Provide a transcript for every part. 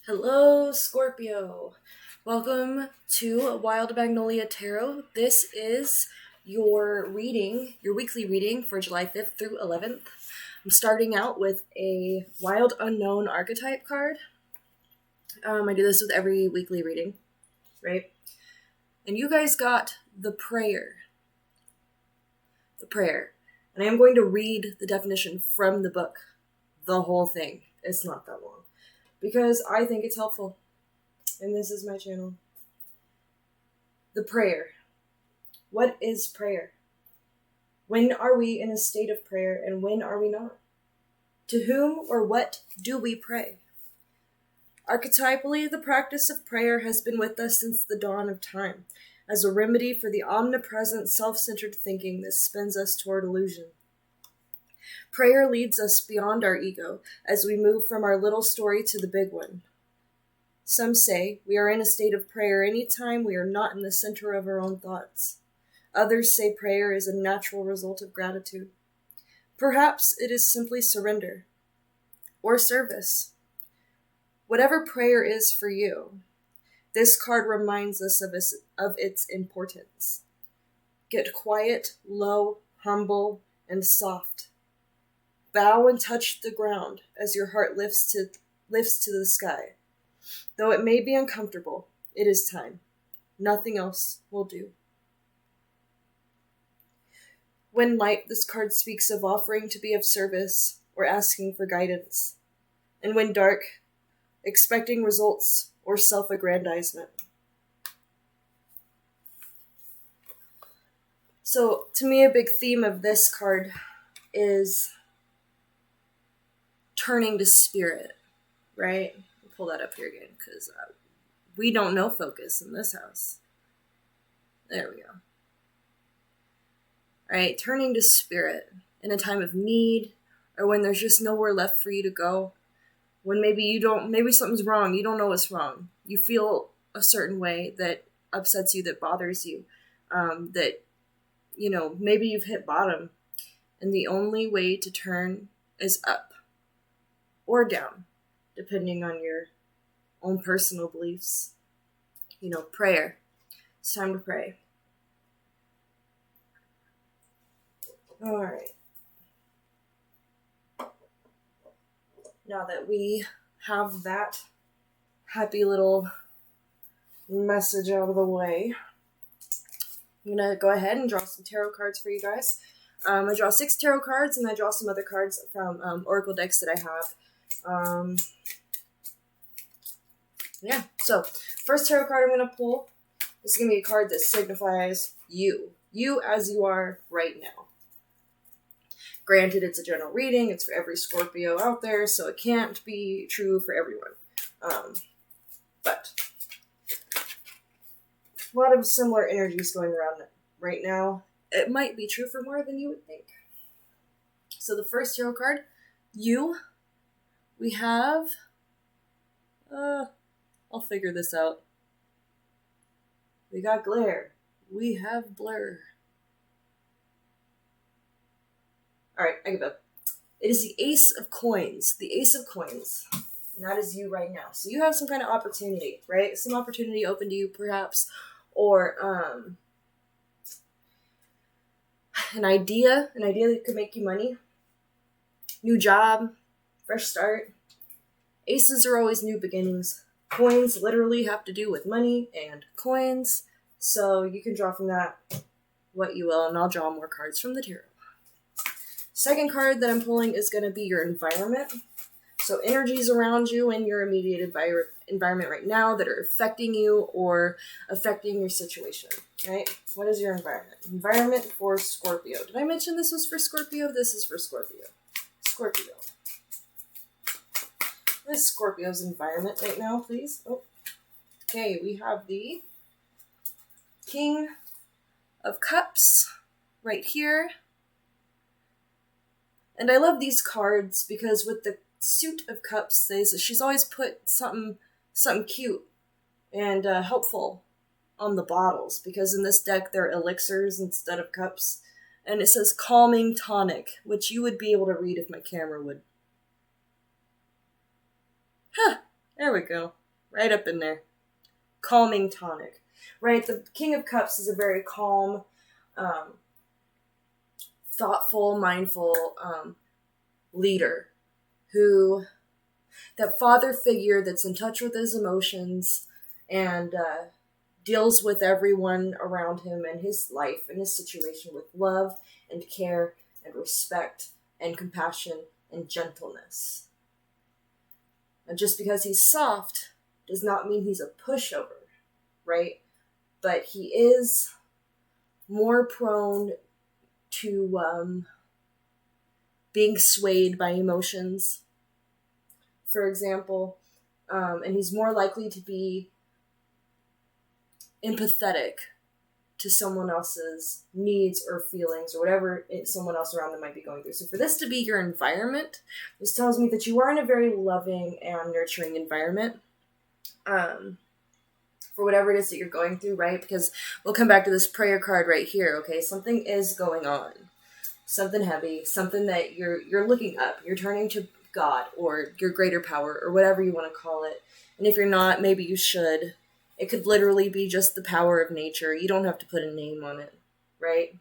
Hello, Scorpio. Welcome to Wild Magnolia Tarot. This is your weekly reading for July 5th through 11th. I'm starting out with a Wild Unknown archetype card. I do this with every weekly reading, right? And you guys got the prayer. The prayer. And I am going to read the definition from the book. The whole thing. It's not that long. Because I think it's helpful. And this is my channel. The prayer. What is prayer? When are we in a state of prayer and when are we not? To whom or what do we pray? Archetypally, the practice of prayer has been with us since the dawn of time, as a remedy for the omnipresent self-centered thinking that spins us toward illusion. Prayer leads us beyond our ego as we move from our little story to the big one. Some say we are in a state of prayer any time we are not in the center of our own thoughts. Others say prayer is a natural result of gratitude. Perhaps it is simply surrender or service. Whatever prayer is for you, this card reminds us of its importance. Get quiet, low, humble, and soft. Bow and touch the ground as your heart lifts to the sky. Though it may be uncomfortable, it is time. Nothing else will do. When light, this card speaks of offering to be of service or asking for guidance. And when dark, expecting results or self-aggrandizement. So, to me, a big theme of this card is turning to spirit, right? I'll pull that up here again, because we don't know focus in this house. There we go. All right, turning to spirit in a time of need, or when there's just nowhere left for you to go. When maybe something's wrong, you don't know what's wrong. You feel a certain way that upsets you, that bothers you, that, maybe you've hit bottom. And the only way to turn is up or down, depending on your own personal beliefs. Prayer. It's time to pray. All right. Now that we have that happy little message out of the way, I'm going to go ahead and draw some tarot cards for you guys. I draw 6 tarot cards, and I draw some other cards from Oracle decks that I have. So first tarot card I'm going to pull is going to be a card that signifies you as you are right now. Granted, it's a general reading, it's for every Scorpio out there, so it can't be true for everyone. But a lot of similar energies going around right now. It might be true for more than you would think. So the first tarot card, we have, I'll figure this out. We got glare. We have blur. Alright, I give up. It is the Ace of Coins. The Ace of Coins. And that is you right now. So you have some kind of opportunity, right? Some opportunity open to you, perhaps. Or, an idea that could make you money. New job. Fresh start. Aces are always new beginnings. Coins literally have to do with money and coins. So you can draw from that what you will, and I'll draw more cards from the tarot. Second card that I'm pulling is going to be your environment. So energies around you in your immediate environment right now that are affecting you or affecting your situation, right? What is your environment? Environment for Scorpio. Did I mention this was for Scorpio? This is for Scorpio. Scorpio. What is Scorpio's environment right now, please? Oh. Okay, we have the King of Cups right here. And I love these cards because with the Suit of Cups, she's always put something cute and helpful on the bottles. Because in this deck, they're elixirs instead of cups. And it says Calming Tonic, which you would be able to read if my camera would. Huh, there we go. Right up in there. Calming tonic. Right? The King of Cups is a very calm, thoughtful, mindful leader who, that father figure that's in touch with his emotions and deals with everyone around him and his life and his situation with love and care and respect and compassion and gentleness. And just because he's soft does not mean he's a pushover, right? But he is more prone to being swayed by emotions, for example, and he's more likely to be empathetic to someone else's needs or feelings or whatever someone else around them might be going through. So for this to be your environment, this tells me that you are in a very loving and nurturing environment for whatever it is that you're going through, right? Because we'll come back to this prayer card right here, okay? Something is going on. Something heavy, something that you're looking up. You're turning to God or your greater power or whatever you want to call it. And if you're not, maybe you should. It could literally be just the power of nature. You don't have to put a name on it, right?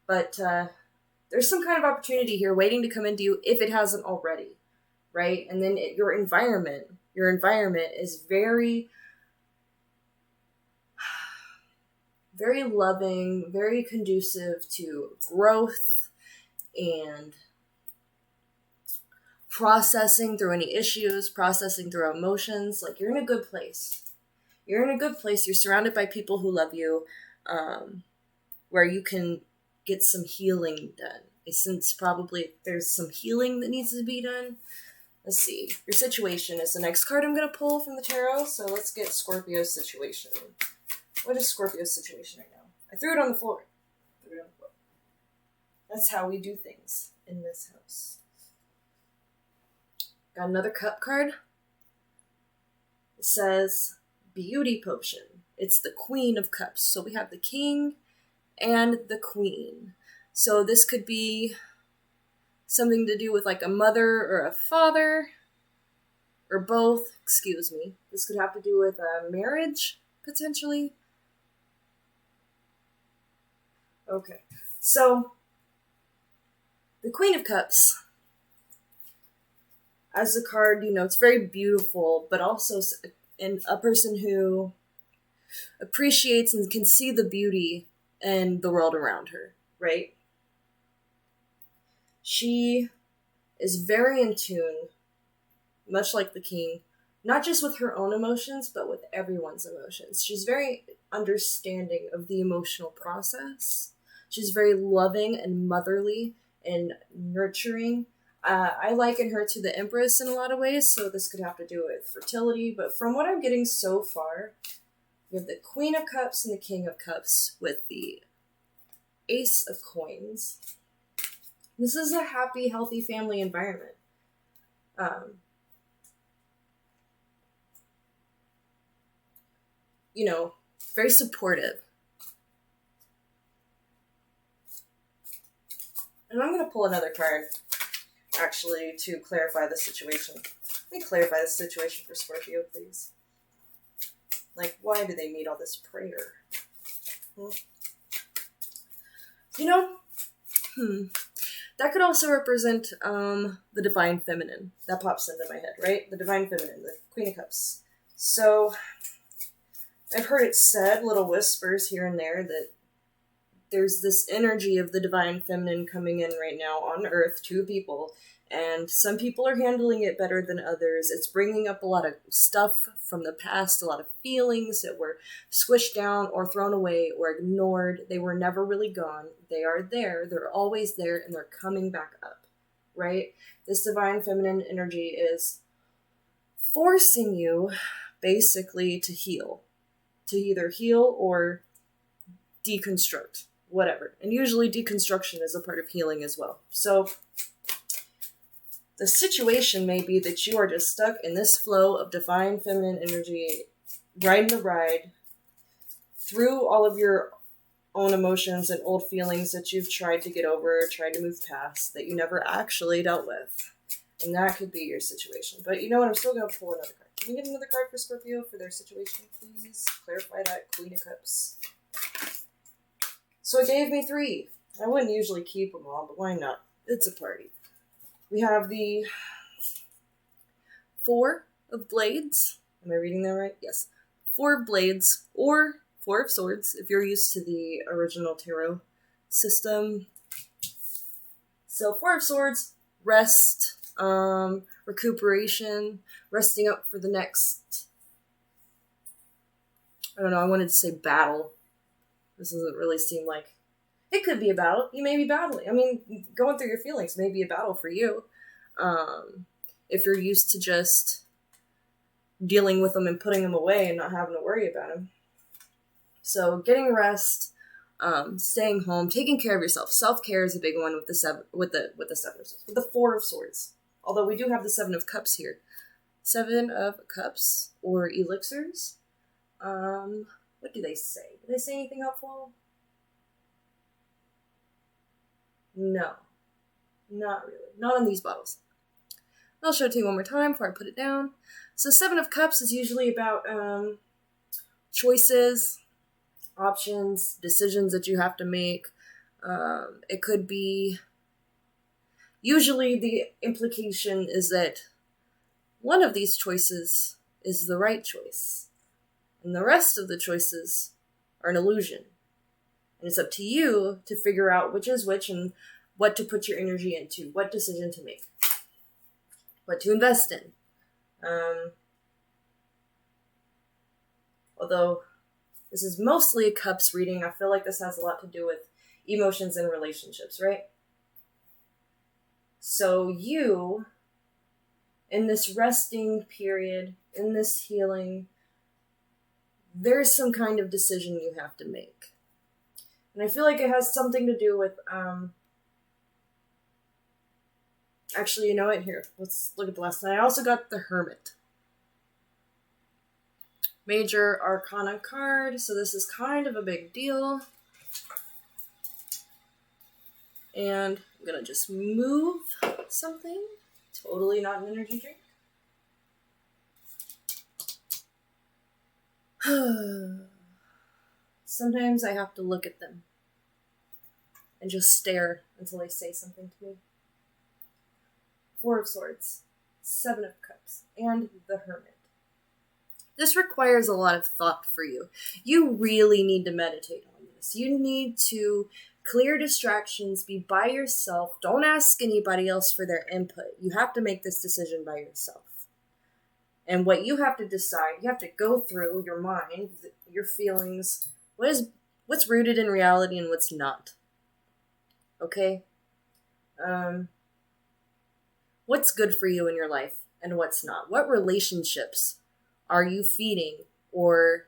But there's some kind of opportunity here waiting to come into you if it hasn't already, right? And then your environment is very, very loving, very conducive to growth and processing through any issues, processing through emotions. Like, you're in a good place. You're in a good place. You're surrounded by people who love you, where you can get some healing done. Since probably there's some healing that needs to be done. Let's see. Your situation is the next card I'm going to pull from the tarot. So let's get Scorpio's situation. What is Scorpio's situation right now? I threw it on the floor. That's how we do things in this house. Got another cup card. It says beauty potion. It's the Queen of Cups. So we have the King and the Queen. So this could be something to do with like a mother or a father or both. Excuse me. This could have to do with a marriage, potentially. Okay. So the Queen of Cups, as a card, it's very beautiful, but also a person who appreciates and can see the beauty in the world around her, right? She is very in tune, much like the King, not just with her own emotions, but with everyone's emotions. She's very understanding of the emotional process. She's very loving and motherly and nurturing. I liken her to the Empress in a lot of ways, so this could have to do with fertility. But from what I'm getting so far, we have the Queen of Cups and the King of Cups with the Ace of Coins. This is a happy, healthy family environment. Very supportive. And I'm going to pull another card, actually, to clarify the situation. Let me clarify the situation for Scorpio, please. Like, why do they need all this prayer? That could also represent the Divine Feminine. That pops into my head, right? The Divine Feminine, the Queen of Cups. So, I've heard it said, little whispers here and there, that there's this energy of the Divine Feminine coming in right now on Earth to people, and some people are handling it better than others. It's bringing up a lot of stuff from the past, a lot of feelings that were squished down or thrown away or ignored. They were never really gone. They are there. They're always there, and they're coming back up, right? This Divine Feminine energy is forcing you, basically, to heal. To either heal or deconstruct. Whatever. And usually deconstruction is a part of healing as well. So the situation may be that you are just stuck in this flow of Divine Feminine energy, riding the ride through all of your own emotions and old feelings that you've tried to get over, tried to move past, that you never actually dealt with. And that could be your situation. But you know what? I'm still going to pull another card. Can we get another card for Scorpio for their situation, please? Clarify that. Queen of Cups. So it gave me 3. I wouldn't usually keep them all, but why not? It's a party. We have the 4 of Blades. Am I reading that right? Yes. 4 of Blades, or 4 of Swords, if you're used to the original tarot system. So 4 of Swords, rest, recuperation, resting up for the next, I don't know, I wanted to say battle. This doesn't really seem like, it could be a battle. You may be battling. I mean, going through your feelings may be a battle for you. If you're used to just dealing with them and putting them away and not having to worry about them. So getting rest, staying home, taking care of yourself. Self-care is a big one with the 7 with the 7 of Swords. With the 4 of Swords. Although we do have the 7 of Cups here. 7 of Cups or elixirs. What do they say? Do they say anything helpful? No. Not really. Not on these bottles. I'll show it to you one more time before I put it down. So 7 of Cups is usually about choices, options, decisions that you have to make. It could be, usually the implication is that one of these choices is the right choice, and the rest of the choices are an illusion. And it's up to you to figure out which is which and what to put your energy into, what decision to make, what to invest in. Although this is mostly a Cups reading, I feel like this has a lot to do with emotions and relationships, right? So you, in this resting period, in this healing, there's some kind of decision you have to make. And I feel like it has something to do with, actually, you know what? Here, let's look at the last one. I also got the Hermit. Major Arcana card, so this is kind of a big deal. And I'm gonna just move something. Totally not an energy drink. Sometimes I have to look at them and just stare until they say something to me. 4 of Swords, 7 of Cups, and the Hermit. This requires a lot of thought for you. You really need to meditate on this. You need to clear distractions, be by yourself. Don't ask anybody else for their input. You have to make this decision by yourself. And what you have to decide, you have to go through your mind, your feelings, what's rooted in reality and what's not. Okay? What's good for you in your life and what's not? What relationships are you feeding or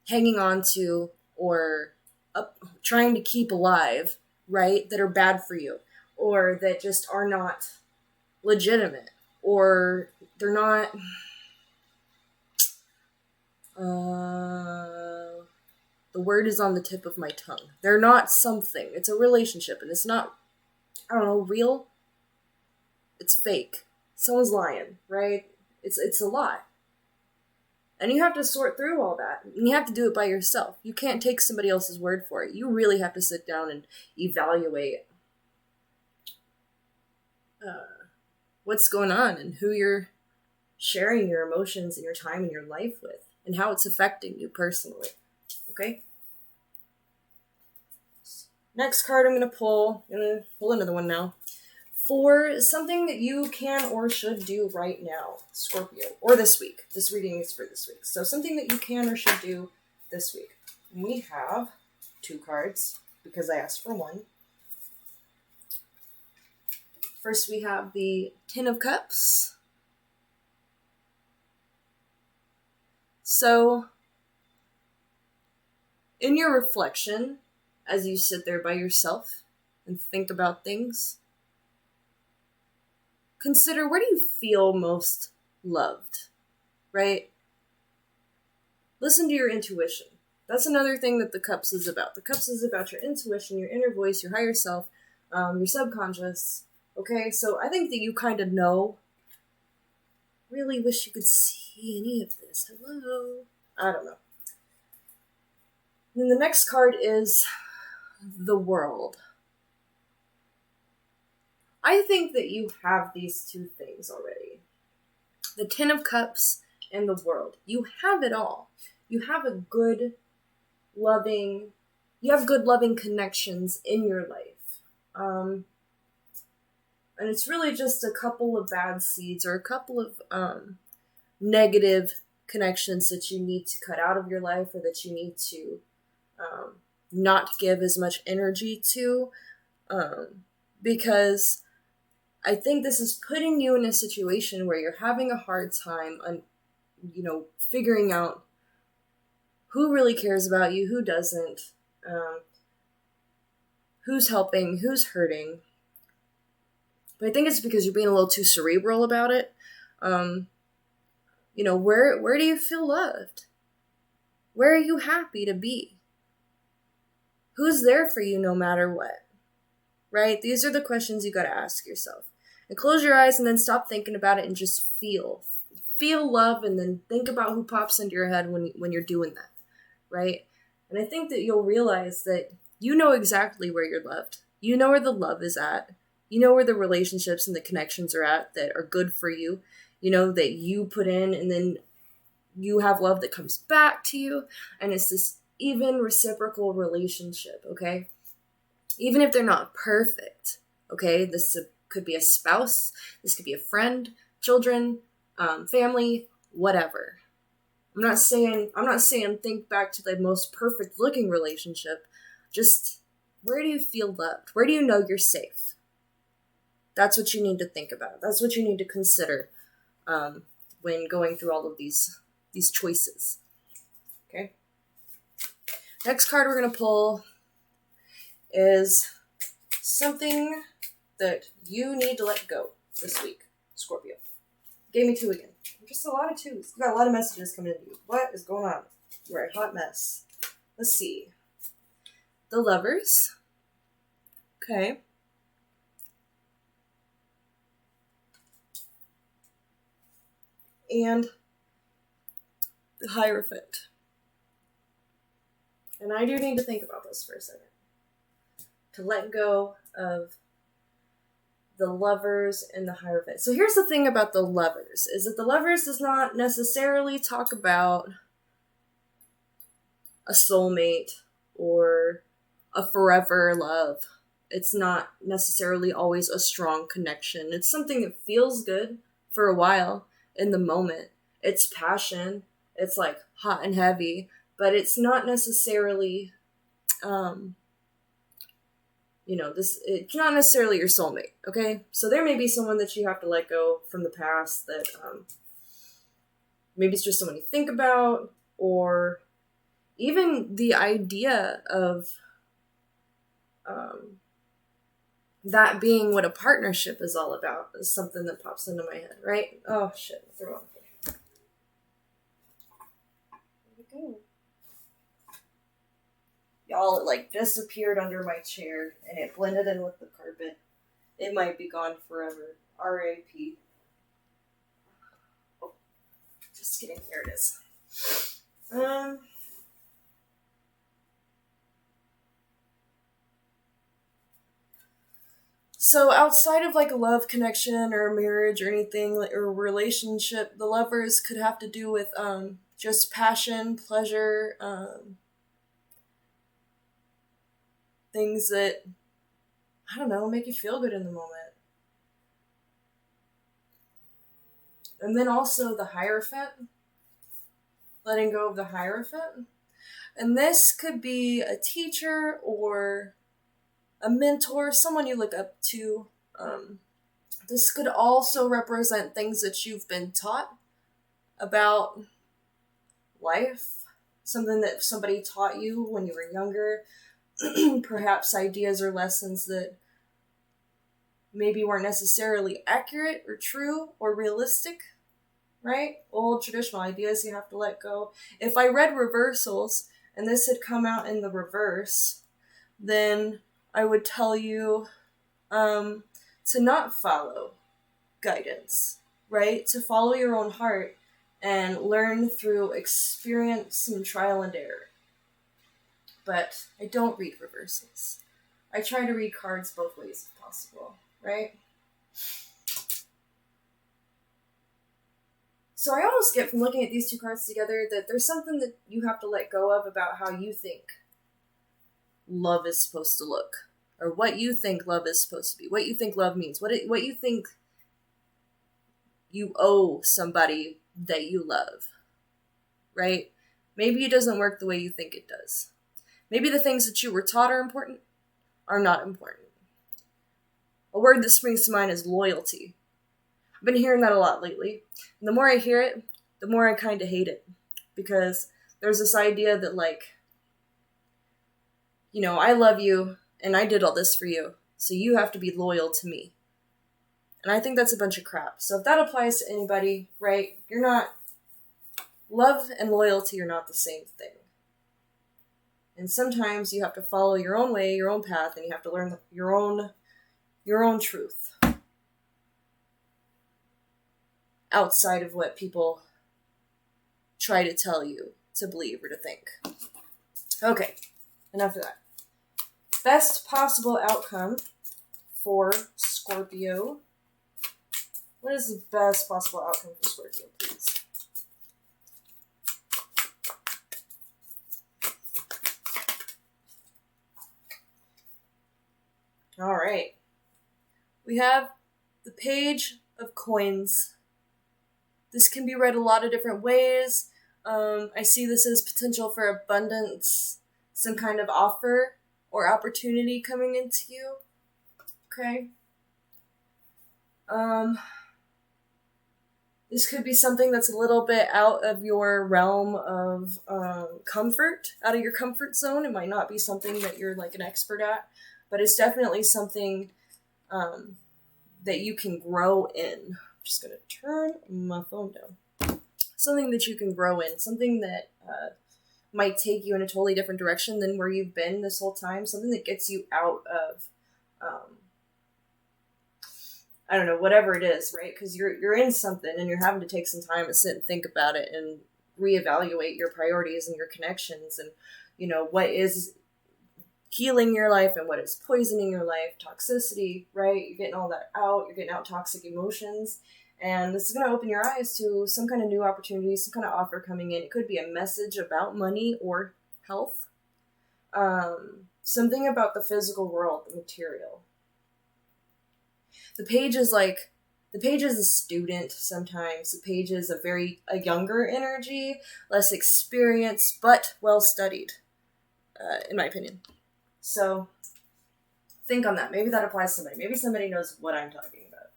hanging on to or trying to keep alive, right, that are bad for you or that just are not legitimate or they're not the word is on the tip of my tongue. They're not something. It's a relationship and it's not, I don't know, real. It's fake. Someone's lying, right? It's a lie. And you have to sort through all that. And you have to do it by yourself. You can't take somebody else's word for it. You really have to sit down and evaluate what's going on and who you're sharing your emotions and your time and your life with and how it's affecting you personally. Okay? Next card I'm going to pull. I'm going to pull another one now. For something that you can or should do right now, Scorpio, or this week. This reading is for this week. So something that you can or should do this week. We have 2 cards because I asked for 1. First we have the 10 of Cups. So in your reflection, as you sit there by yourself and think about things, consider, where do you feel most loved, right? Listen to your intuition. That's another thing that the Cups is about. The Cups is about your intuition, your inner voice, your higher self, your subconscious, Okay, so I think that you kind of know. Really wish you could see any of this. Hello? I don't know. Then the next card is the World. I think that you have these two things already. The Ten of Cups and the World. You have it all. You have a good, loving, good loving connections in your life. And it's really just a couple of bad seeds or a couple of negative connections that you need to cut out of your life, or that you need to not give as much energy to, because I think this is putting you in a situation where you're having a hard time on, figuring out who really cares about you, who doesn't, who's helping, who's hurting. But I think it's because you're being a little too cerebral about it. Where do you feel loved? Where are you happy to be? Who's there for you no matter what? Right? These are the questions you got to ask yourself. And close your eyes and then stop thinking about it and just feel. Feel love, and then think about who pops into your head when you're doing that. Right? And I think that you'll realize that you know exactly where you're loved. You know where the love is at. You know where the relationships and the connections are at that are good for you. You know, that you put in, and then you have love that comes back to you. And it's this even reciprocal relationship, okay? Even if they're not perfect, okay? This could be a spouse. This could be a friend, children, family, whatever. I'm not saying think back to the most perfect looking relationship. Just, where do you feel loved? Where do you know you're safe? That's what you need to think about. That's what you need to consider when going through all of these choices. Okay? Next card we're going to pull is something that you need to let go this week, Scorpio. Gave me 2 again. Just a lot of 2s. You got a lot of messages coming into you. What is going on? You're a hot mess. Let's see. The Lovers. Okay. And the Hierophant. And I do need to think about this for a second. To let go of the Lovers and the Hierophant. So here's the thing about the Lovers, is that the Lovers does not necessarily talk about a soulmate or a forever love. It's not necessarily always a strong connection. It's something that feels good for a while in the moment. It's passion. It's like hot and heavy, but it's not necessarily it's not necessarily your soulmate, okay? So there may be someone that you have to let go from the past that maybe it's just someone you think about, or even the idea of that being what a partnership is all about is something that pops into my head, right? Oh, shit. What's wrong? There we go. Y'all, it like disappeared under my chair and it blended in with the carpet. It might be gone forever. R.A.P. Oh, just kidding. Here it is. So outside of like a love connection or a marriage or anything, or a relationship, the Lovers could have to do with just passion, pleasure, things that, I don't know, make you feel good in the moment. And then also the Hierophant, letting go of the Hierophant. And this could be a teacher or a mentor, someone you look up to. This could also represent things that you've been taught about life, something that somebody taught you when you were younger, perhaps ideas or lessons that maybe weren't necessarily accurate or true or realistic, right? Old traditional ideas you have to let go. If I read reversals and this had come out in the reverse, then I would tell you to to not follow guidance, right? To follow your own heart and learn through experience and trial and error. But I don't read reversals. I try to read cards both ways if possible, right? So I almost get from looking at these two cards together that there's something that you have to let go of about how you think love is supposed to look, or what you think love is supposed to be, what you think love means, what you think you owe somebody that you love, right? Maybe it doesn't work the way you think it does. Maybe the things that you were taught are important are not important. A word that springs to mind is loyalty. I've been hearing that a lot lately. And the more I hear it, the more I kind of hate it. Because there's this idea that, like, you know, I love you and I did all this for you, so you have to be loyal to me. And I think that's a bunch of crap. So if that applies to anybody, right, you're not... Love and loyalty are not the same thing. And sometimes you have to follow your own way, your own path, and you have to learn your own truth. Outside of what people try to tell you to believe or to think. Okay, enough of that. Best possible outcome for Scorpio. What is the best possible outcome for Scorpio, please? All right. We have the Page of Coins. This can be read a lot of different ways. I see this as potential for abundance, some kind of offer or opportunity coming into you. Okay. This could be something that's a little bit out of your realm of comfort, out of your comfort zone. It might not be something that you're like an expert at, but it's definitely something that you can grow in. I'm just going to turn my phone down. Something that you can grow in, something that might take you in a totally different direction than where you've been this whole time, something that gets you out of, I don't know, whatever it is, right? Because you're in something and you're having to take some time to sit and think about it and reevaluate your priorities and your connections and, you know, what is healing your life and what is poisoning your life, toxicity, right? You're getting all that out, you're getting out toxic emotions, and this is going to open your eyes to some kind of new opportunity, some kind of offer coming in. It could be a message about money or health, something about the physical world, the material. The Page is a student sometimes. The Page is a younger energy, less experienced, but well studied, in my opinion. So think on that. Maybe that applies to somebody. Maybe somebody knows what I'm talking about.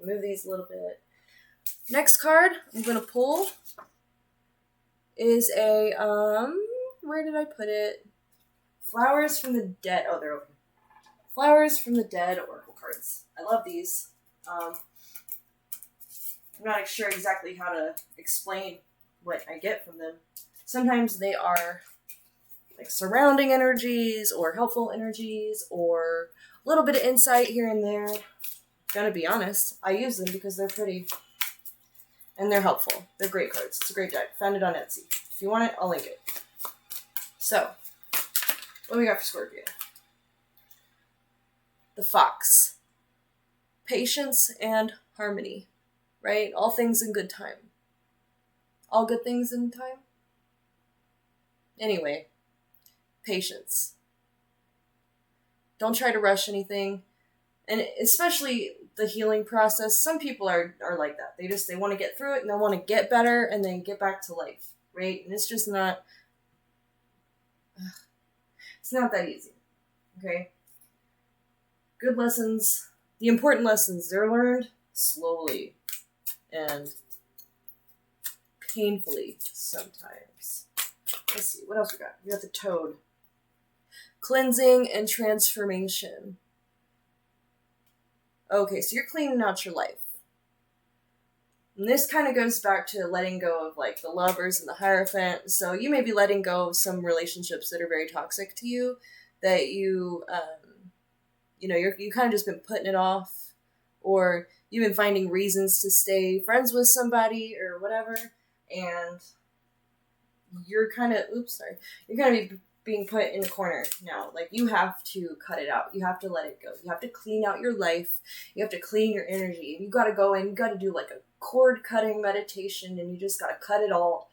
Move these a little bit. Next card I'm going to pull is a, where did I put it? Flowers from the Dead. Oh, they're open. Flowers from the Dead Oracle cards. I love these. I'm not sure exactly how to explain what I get from them. Sometimes they are like surrounding energies or helpful energies or a little bit of insight here and there. Gonna be honest, I use them because they're pretty and they're helpful. They're great cards. It's a great deck. Found it on Etsy. If you want it, I'll link it. So, what do we got for Scorpio? The Fox. Patience and harmony, right? All things in good time. All good things in time? Anyway, patience. Don't try to rush anything. And especially the healing process, some people are like that. They want to get through it and they want to get better and then get back to life, right? And it's just not, it's not that easy, okay? Good lessons, the important lessons, they're learned slowly and painfully sometimes. Let's see, what else we got? We got the Toad. Cleansing and transformation. Okay, so you're cleaning out your life. And this kind of goes back to letting go of like the Lovers and the Hierophant. So you may be letting go of some relationships that are very toxic to you, that you kind of just been putting it off or you've been finding reasons to stay friends with somebody or whatever, and you're kind of, you're kind of being put in a corner now. Like, you have to cut it out. You have to let it go. You have to clean out your life. You have to clean your energy. And you got to go in, you got to do like a cord cutting meditation, and you just got to cut it all.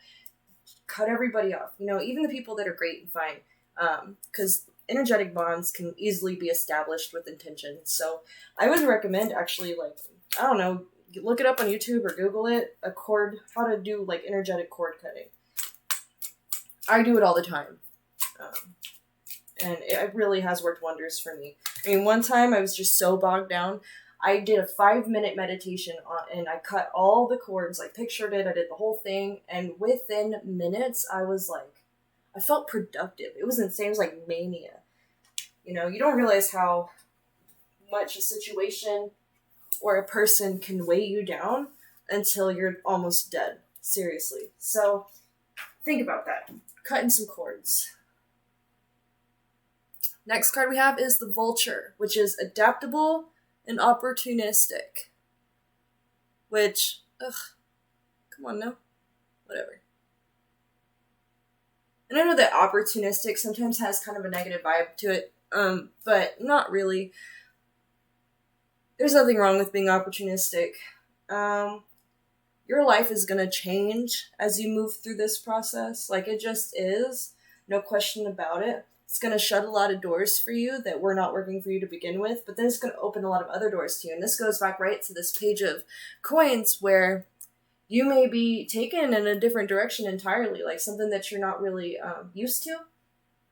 Cut everybody off. You know, even the people that are great and fine. Because energetic bonds can easily be established with intention. So I would recommend actually, like, I don't know, look it up on YouTube or Google it, how to do like energetic cord cutting. I do it all the time. And it really has worked wonders for me. I mean, one time I was just so bogged down. I did a 5-minute meditation and I cut all the cords. I pictured it. I did the whole thing. And within minutes, I was like, I felt productive. It was insane. It was like mania. You know, you don't realize how much a situation or a person can weigh you down until you're almost dead. Seriously. So think about that. Cutting some cords. Next card we have is the Vulture, which is adaptable and opportunistic. Which, come on now. Whatever. And I know that opportunistic sometimes has kind of a negative vibe to it, but not really. There's nothing wrong with being opportunistic. Your life is going to change as you move through this process. Like, it just is. No question about it. It's going to shut a lot of doors for you that were not working for you to begin with, but then it's going to open a lot of other doors to you. And this goes back right to this page of coins where you may be taken in a different direction entirely, like something that you're not really used to,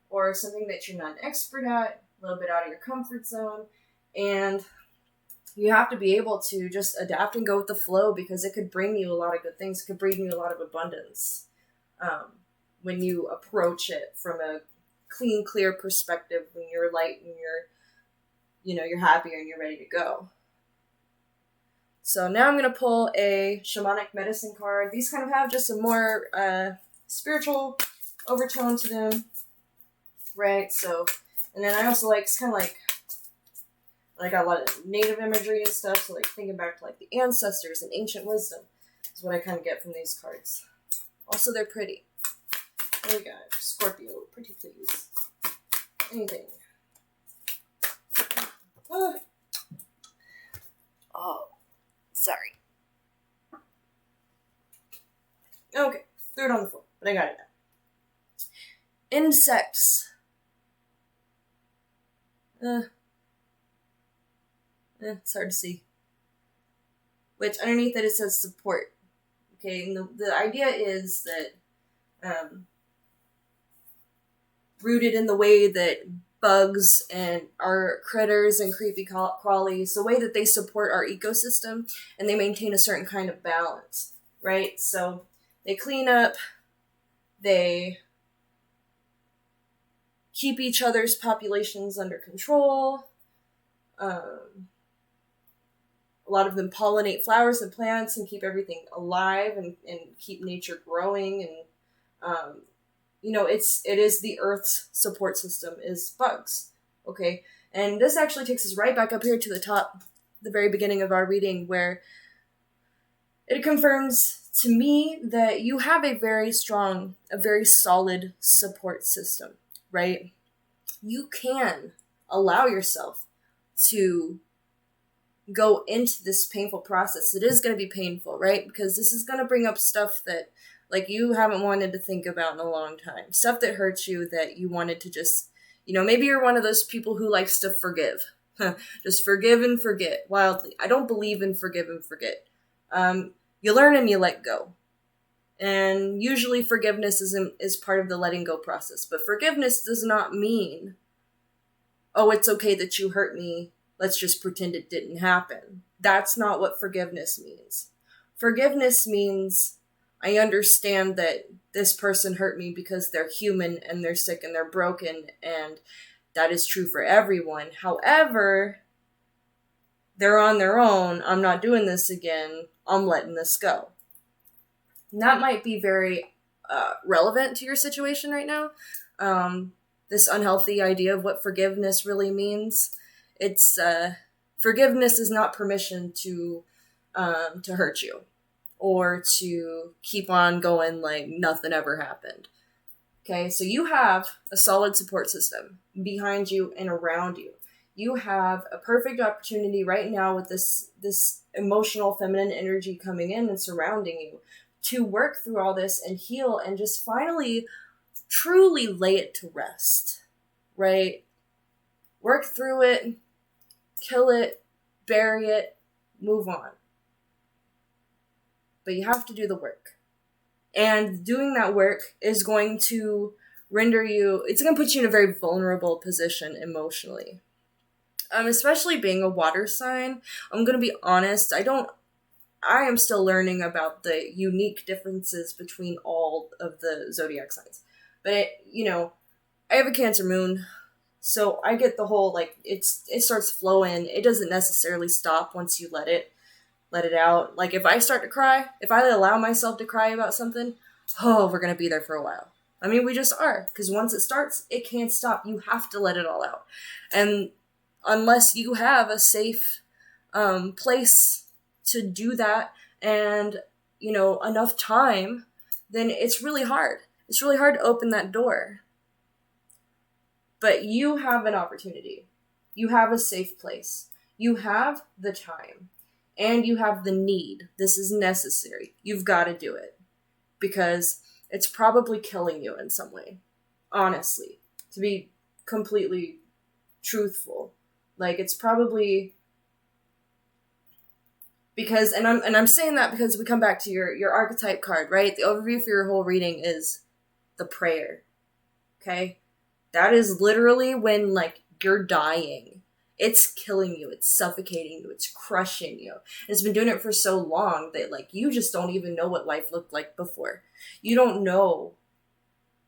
or something that you're not an expert at, a little bit out of your comfort zone. And you have to be able to just adapt and go with the flow, because it could bring you a lot of good things. It could bring you a lot of abundance when you approach it from a clean, clear perspective, when you're light and you're happier and you're ready to go. So now I'm going to pull a shamanic medicine card. These kind of have just a more spiritual overtone to them, right? So, and then I also like, it's kind of like, I got a lot of native imagery and stuff, so like thinking back to like the ancestors and ancient wisdom is what I kind of get from these cards. Also, they're pretty. What we got? Scorpio, pretty please. Anything. Oh, sorry. Okay, threw it on the floor, but I got it now. Insects. It's hard to see. Which underneath it says support. Okay, and the idea is that rooted in the way that bugs and our critters and creepy crawlies, the way that they support our ecosystem and they maintain a certain kind of balance, right? So they clean up, they keep each other's populations under control. A lot of them pollinate flowers and plants and keep everything alive and keep nature growing. And, it is the Earth's support system is bugs. Okay. And this actually takes us right back up here to the top, the very beginning of our reading, where it confirms to me that you have a very strong, a very solid support system, right? You can allow yourself to go into this painful process. It is going to be painful, right? Because this is going to bring up stuff that, like, you haven't wanted to think about in a long time. Stuff that hurts you that you wanted to just, maybe you're one of those people who likes to forgive. Just forgive and forget wildly. I don't believe in forgive and forget. You learn and you let go. And usually forgiveness is part of the letting go process. But forgiveness does not mean, oh, it's okay that you hurt me. Let's just pretend it didn't happen. That's not what forgiveness means. Forgiveness means I understand that this person hurt me because they're human and they're sick and they're broken, and that is true for everyone. However, they're on their own. I'm not doing this again. I'm letting this go. And that might be very relevant to your situation right now. This unhealthy idea of what forgiveness really means. It's Forgiveness is not permission to hurt you or to keep on going like nothing ever happened. Okay, so you have a solid support system behind you and around you. You have a perfect opportunity right now with this emotional feminine energy coming in and surrounding you to work through all this and heal and just finally truly lay it to rest, right? Work through it, kill it, bury it, move on. But you have to do the work. And doing that work is going to render you, it's going to put you in a very vulnerable position emotionally. Especially being a water sign, I'm going to be honest, I am still learning about the unique differences between all of the zodiac signs. But, I have a Cancer moon, so I get the whole, like, it starts flowing. It doesn't necessarily stop once you let it out. Like, if I start to cry, if I allow myself to cry about something, we're going to be there for a while. I mean, we just are, because once it starts, it can't stop. You have to let it all out. And unless you have a safe place to do that and, enough time, then it's really hard. It's really hard to open that door. But you have an opportunity. You have a safe place. You have the time. And you have the need. This is necessary. You've got to do it. Because it's probably killing you in some way. Honestly. To be completely truthful. Like, it's probably... Because, and I'm saying that because we come back to your archetype card, right? The overview for your whole reading is the prayer. Okay? That is literally when, like, you're dying. It's killing you. It's suffocating you. It's crushing you. It's been doing it for so long that, like, you just don't even know what life looked like before. You don't know.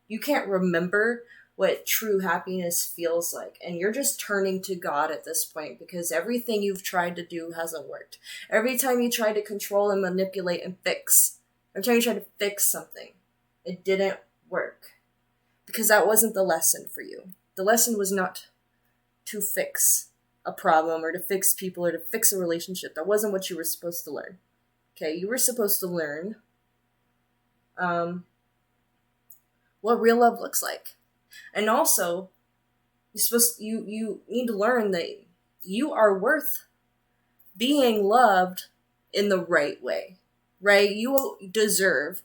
You can't remember what true happiness feels like. And you're just turning to God at this point because everything you've tried to do hasn't worked. Every time you try to control and manipulate and fix, every time you try to fix something, it didn't work. Because that wasn't the lesson for you. The lesson was not to fix a problem or to fix people or to fix a relationship. That wasn't what you were supposed to learn. Okay, you were supposed to learn what real love looks like. And also, you need to learn that you are worth being loved in the right way, right? You deserve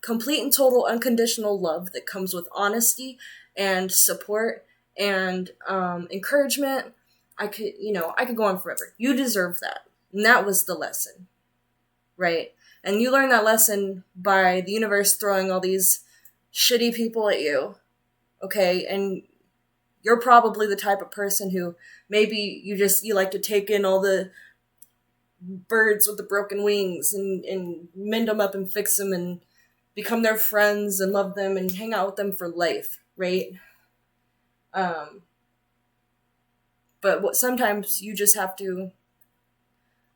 complete and total unconditional love that comes with honesty and support and encouragement. I could go on forever. You deserve that. And that was the lesson, right? And you learn that lesson by the universe throwing all these shitty people at you, okay? And you're probably the type of person who maybe you like to take in all the birds with the broken wings and mend them up and fix them and become their friends and love them and hang out with them for life, right? But sometimes you just have to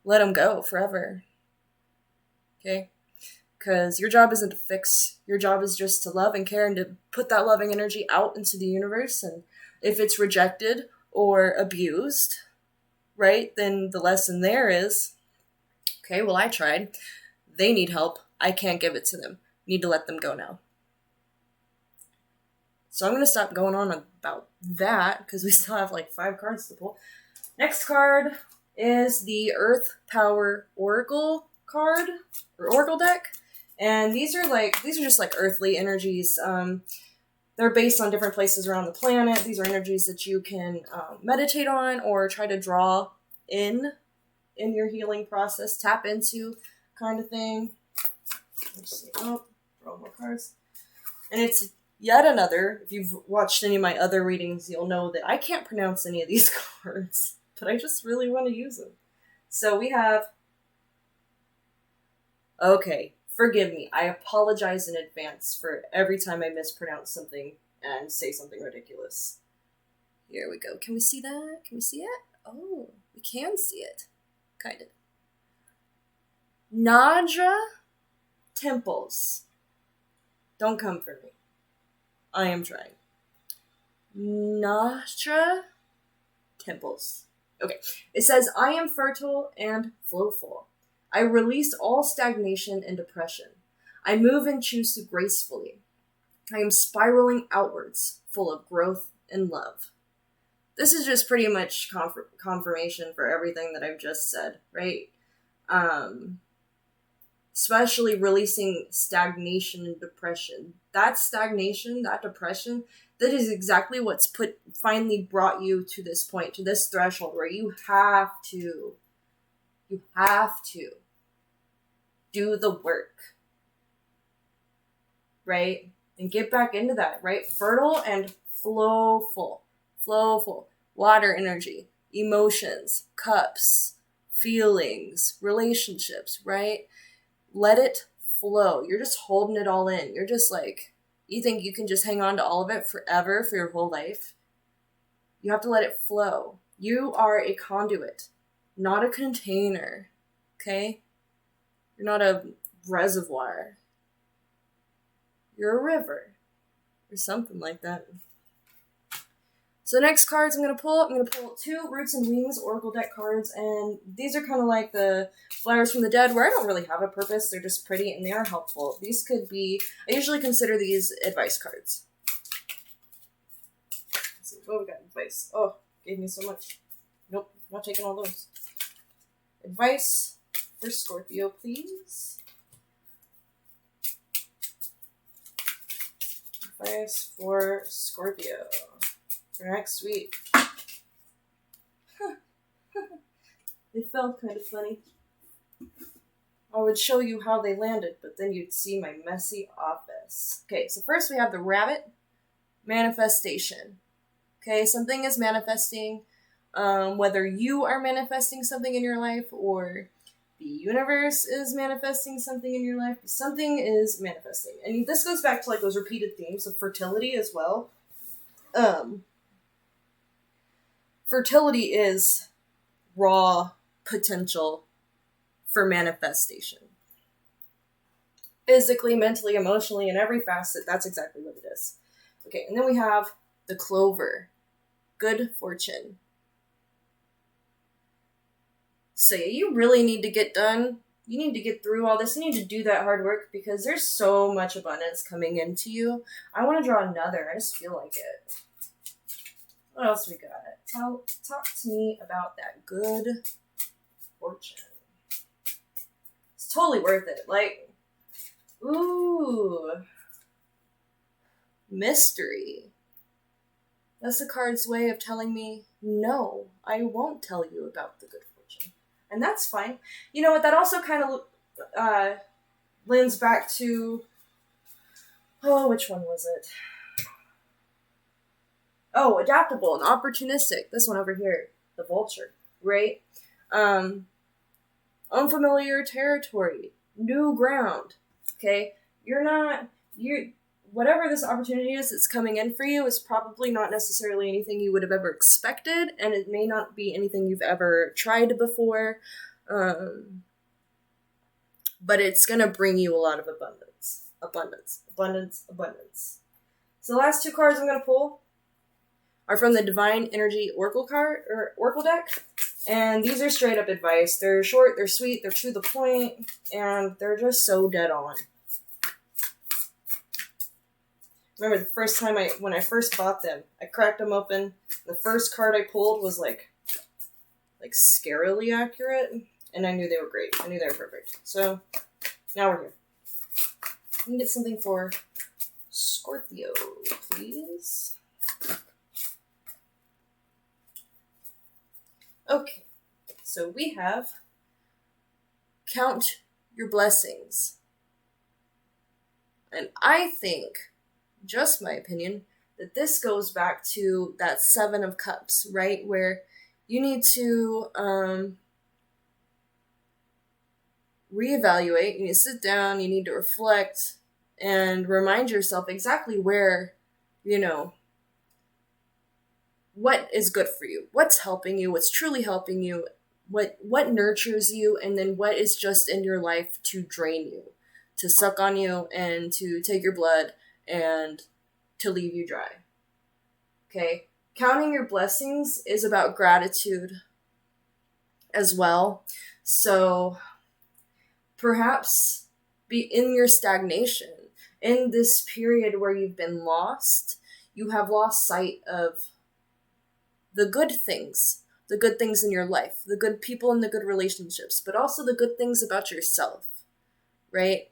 let them go forever, okay? Because your job isn't to fix. Your job is just to love and care and to put that loving energy out into the universe. And if it's rejected or abused, right, then the lesson there is, okay, well, I tried. They need help. I can't give it to them. Need to let them go now. So I'm going to stop going on about that because we still have like 5 cards to pull. Next card is the Earth Power Oracle card, or Oracle deck. And these are just like earthly energies. They're based on different places around the planet. These are energies that you can meditate on or try to draw in your healing process, tap into kind of thing. Let's see. Oh, draw more cards. And it's yet another, if you've watched any of my other readings, you'll know that I can't pronounce any of these cards, but I just really want to use them. So we have, okay, forgive me. I apologize in advance for every time I mispronounce something and say something ridiculous. Here we go. Can we see that? Can we see it? Oh, we can see it. Kind of. Nadra Temples. Don't come for me. I am trying. Nadra Temples. Okay. It says, I am fertile and flowful. I release all stagnation and depression. I move and choose to gracefully. I am spiraling outwards, full of growth and love. This is just pretty much confirmation for everything that I've just said, right? Especially releasing stagnation and depression. That stagnation, that depression, that is exactly what's finally brought you to this point, to this threshold where you have to do the work, right? And get back into that, right? Fertile and flowful, water energy, emotions, cups, feelings, relationships, right? Let it flow. You're just holding it all in. You're just like, you think you can just hang on to all of it forever for your whole life? You have to let it flow. You are a conduit, not a container, okay? You're not a reservoir. You're a river or something like that. So the next cards I'm going to pull 2 Roots and Wings Oracle deck cards, and these are kind of like the Flowers from the Dead, where I don't really have a purpose. They're just pretty and they are helpful. These could be, I usually consider these advice cards. Let's see, oh, we got advice. Oh, gave me so much. Nope, not taking all those. Advice for Scorpio, please. Advice for Scorpio for next week. They felt kind of funny. I would show you how they landed, but then you'd see my messy office. Okay, so first we have the rabbit. Manifestation. Okay, something is manifesting. Whether you are manifesting something in your life or the universe is manifesting something in your life, something is manifesting. And this goes back to like those repeated themes of fertility as well. Fertility is raw potential for manifestation. Physically, mentally, emotionally, in every facet, that's exactly what it is. Okay, and then we have the clover. Good fortune. So you really need to get done. You need to get through all this. You need to do that hard work because there's so much abundance coming into you. I want to draw another. I just feel like it. What else we got? Talk to me about that good fortune. It's totally worth it. Like, ooh. Mystery. That's the card's way of telling me, no, I won't tell you about the good fortune. And that's fine. You know what? That also kind of lends back to, which one was it? Oh, adaptable and opportunistic. This one over here, the vulture, right? Unfamiliar territory, new ground. Okay, whatever this opportunity is that's coming in for you is probably not necessarily anything you would have ever expected, and it may not be anything you've ever tried before. But it's gonna bring you a lot of abundance. So the last 2 cards I'm gonna pull are from the Divine Energy Oracle card or Oracle deck, and these are straight up advice. They're short, they're sweet, they're to the point, and they're just so dead on. Remember the first time when I first bought them, I cracked them open. The first card I pulled was like scarily accurate, and I knew they were great. I knew they were perfect. So now we're here. We can get something for Scorpio, please. Okay, so we have count your blessings. And I think, just my opinion, that this goes back to that 7 of Cups, right? Where you need to reevaluate, you need to sit down, you need to reflect, and remind yourself exactly where, what is good for you, what's helping you, what's truly helping you, what nurtures you, and then what is just in your life to drain you, to suck on you, and to take your blood, and to leave you dry. Okay? Counting your blessings is about gratitude as well. So perhaps be in your stagnation, in this period where you've been lost, you have lost sight of the good things in your life, the good people and the good relationships, but also the good things about yourself, right?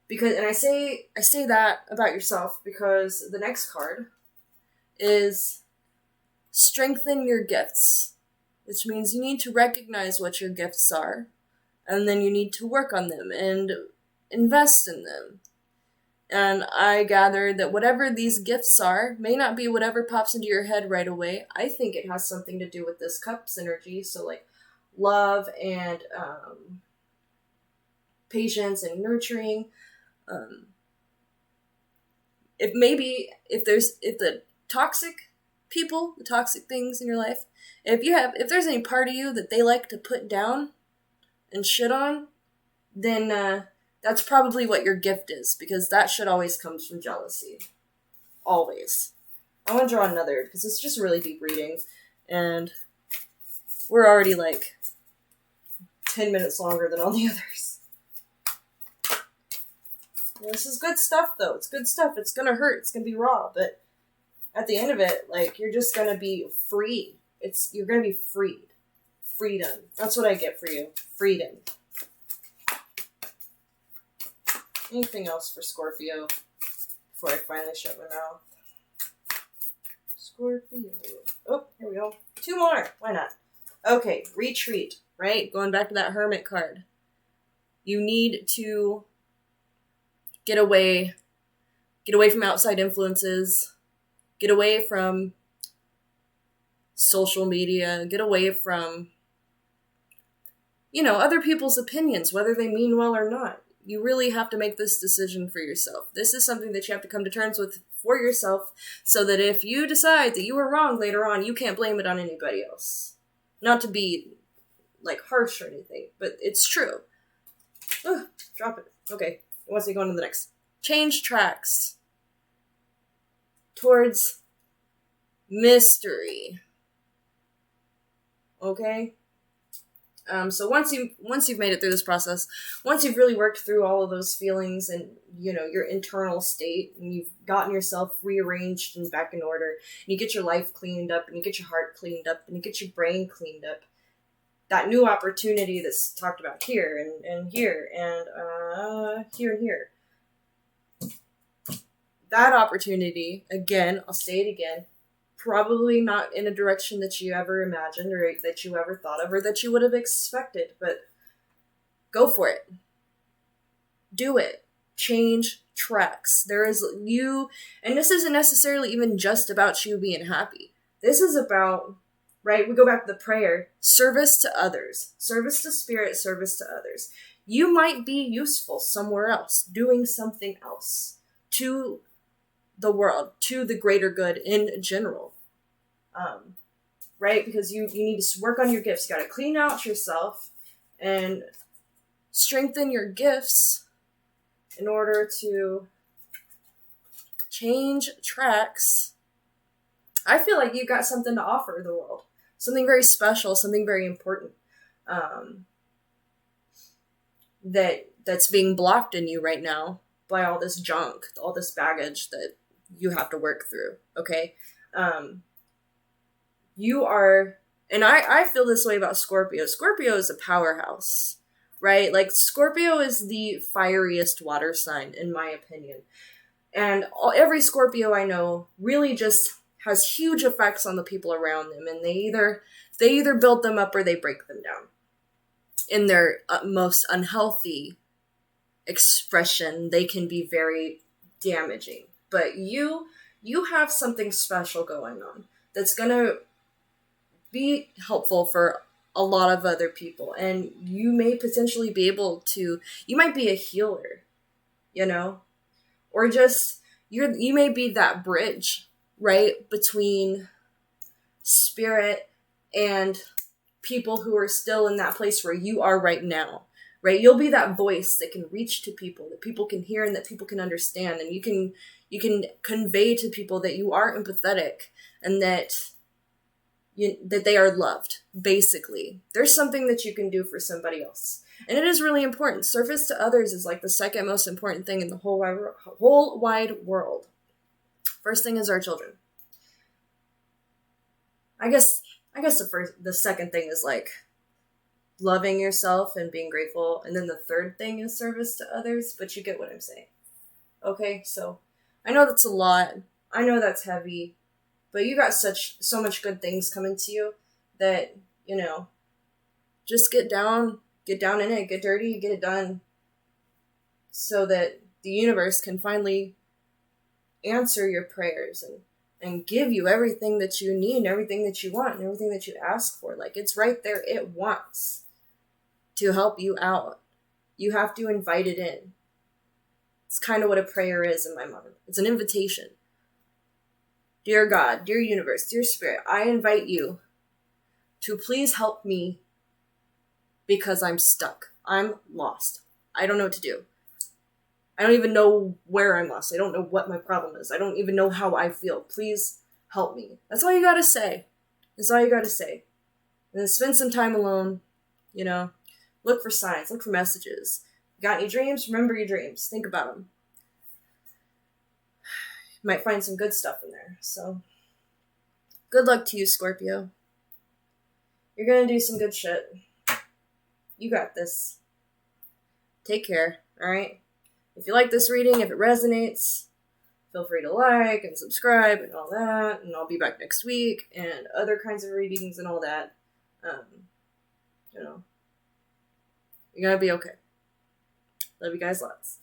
Because, and I say that about yourself because the next card is strengthen your gifts, which means you need to recognize what your gifts are, and then you need to work on them and invest in them. And I gather that whatever these gifts are may not be whatever pops into your head right away. I think it has something to do with this cups energy. So like love and patience and nurturing. If the toxic people, the toxic things in your life, if there's any part of you that they like to put down and shit on, then that's probably what your gift is, because that shit always comes from jealousy. Always. I want to draw another, because it's just a really deep reading, and we're already like 10 minutes longer than all the others. This is good stuff, though. It's good stuff. It's gonna hurt. It's gonna be raw, but at the end of it, like, you're just gonna be free. You're gonna be freed. Freedom. That's what I get for you. Freedom. Anything else for Scorpio before I finally shut my mouth? Scorpio. Oh, here we go. 2 more. Why not? Okay, retreat, right? Going back to that Hermit card. You need to get away from outside influences, get away from social media, get away from, other people's opinions, whether they mean well or not. You really have to make this decision for yourself. This is something that you have to come to terms with for yourself, so that if you decide that you were wrong later on, you can't blame it on anybody else. Not to be, like, harsh or anything, but it's true. Ugh, drop it. Okay, once we go on to the next. Change tracks towards mystery. Okay? So once you've made it through this process, once you've really worked through all of those feelings and, your internal state, and you've gotten yourself rearranged and back in order, and you get your life cleaned up, and you get your heart cleaned up, and you get your brain cleaned up, that new opportunity that's talked about here and here and here and here. That opportunity, again, I'll say it again, probably not in a direction that you ever imagined or that you ever thought of or that you would have expected, but go for it. Do it. Change tracks. There is you, and this isn't necessarily even just about you being happy. This is about, right, we go back to the prayer, service to others, service to spirit, service to others. You might be useful somewhere else, doing something else to the world, to the greater good in general. Right? Because you need to work on your gifts. You got to clean out yourself and strengthen your gifts in order to change tracks. I feel like you've got something to offer the world. Something very special, something very important. That's being blocked in you right now by all this junk, all this baggage that you have to work through. Okay? You are, and I feel this way about Scorpio. Scorpio is a powerhouse, right? Like, Scorpio is the fieriest water sign, in my opinion. And every Scorpio I know really just has huge effects on the people around them, and they either build them up or they break them down. In their most unhealthy expression, they can be very damaging. But you have something special going on that's gonna be helpful for a lot of other people, and you may potentially be able to, you might be a healer, or just you may be that bridge, right, between spirit and people who are still in that place where you are right now, right? You'll be that voice that can reach to people, that people can hear and that people can understand, and you can convey to people that you are empathetic and that that they are loved, basically. There's something that you can do for somebody else. And it is really important. Service to others is like the second most important thing in the whole wide world. First thing is our children. I guess the second thing is like loving yourself and being grateful. And then the third thing is service to others, but you get what I'm saying. Okay, so I know that's a lot. I know that's heavy, but you got so much good things coming to you that, just get down in it, get dirty, get it done, so that the universe can finally answer your prayers and give you everything that you need and everything that you want and everything that you ask for. Like, it's right there. It wants to help you out. You have to invite it in. It's kind of what a prayer is in my mind. It's an invitation. Dear God, dear universe, dear spirit, I invite you to please help me because I'm stuck. I'm lost. I don't know what to do. I don't even know where I'm lost. I don't know what my problem is. I don't even know how I feel. Please help me. That's all you gotta say. That's all you gotta say. And then spend some time alone, Look for signs. Look for messages. Got any dreams? Remember your dreams. Think about them. You might find some good stuff in there. So, good luck to you, Scorpio. You're gonna do some good shit. You got this. Take care, alright? If you like this reading, if it resonates, feel free to like and subscribe and all that. And I'll be back next week and other kinds of readings and all that. You're gonna be okay. Love you guys lots.